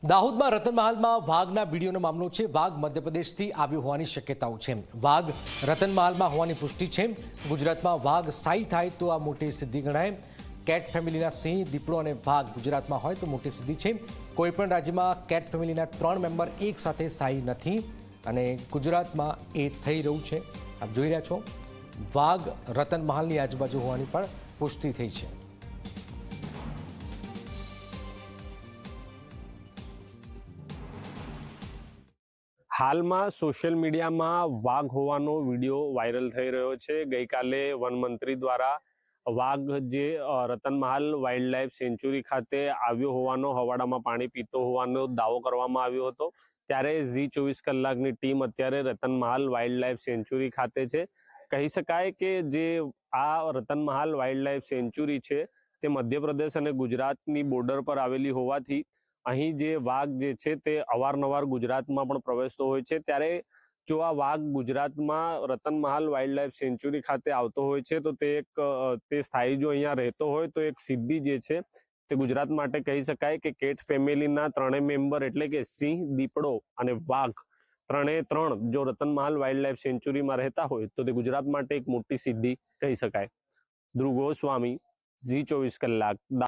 દાહોદમાં રતનમહાલમાં વાઘના વિડીયોનો મામલો છે। વાઘ મધ્યપ્રદેશથી આવ્યો હોવાની શક્યતાઓ છે। વાઘ રતનમહાલમાં હોવાની પુષ્ટિ છે। ગુજરાતમાં વાઘ સ્થાયી થાય તો આ મોટી સિદ્ધિ ગણાય। કેટ ફેમિલીના સિંહ, દીપડો અને વાઘ ગુજરાતમાં હોય તો મોટી સિદ્ધિ છે। કોઈપણ રાજ્યમાં કેટ ફેમિલીના 3 મેમ્બર એક સાથે સ્થાયી નથી અને ગુજરાતમાં એ થઈ રહ્યું છે। આપ જોઈ રહ્યા છો, વાઘ રતનમહાલની આજુબાજુ હોવાની પણ પુષ્ટિ થઈ છે। હાલમાં સોશિયલ મીડિયામાં વાઘ હોવાનો વિડીયો વાયરલ થઈ રહ્યો છે। ગઈકાલે વન મંત્રી દ્વારા વાઘ જે રતનમહાલ વાઇલ્ડ લાઇફ સેન્ચ્યુરી ખાતે આવ્યો હોવાનો, હવાડામાં પાણી પીતો હોવાનો દાવો કરવામાં આવ્યો હતો। ત્યારે ઝી 24 કલાકની ટીમ અત્યારે રતનમહાલ વાઇલ્ડ લાઇફ સેન્ચ્યુરી ખાતે છે। કહી શકાય કે જે આ રતનમહાલ વાઇલ્ડ લાઇફ સેન્ચ્યુરી છે તે મધ્યપ્રદેશ અને ગુજરાતની બોર્ડર પર આવેલી હોવાથી અહીં જે વાઘ જે છે તે અવારનવાર ગુજરાતમાં પણ પ્રવેશતો હોય છે। ત્યારે જો આ વાઘ ગુજરાતમાં રતનમહાલ વાઇલ્ડ લાઇફ સેન્ચ્યુરી ખાતે આવતો હોય છે તો તે સ્થાયી જો અહીંયા રહેતો હોય તો એક સિદ્ધિ જે છે તે ગુજરાત માટે કહી શકાય કે કેટ ફેમિલીના 3 મેમ્બર એટલે કે સિંહ, દીપડો અને વાઘ ત્રણે જો રતનમહાલ વાઇલ્ડ લાઇફ સેન્ચ્યુરીમાં રહેતા હોય તો તે ગુજરાત માટે એક મોટી સિદ્ધિ કહી શકાય। ધ્રુવ ગોસ્વામી, ઝી 24 કલાક।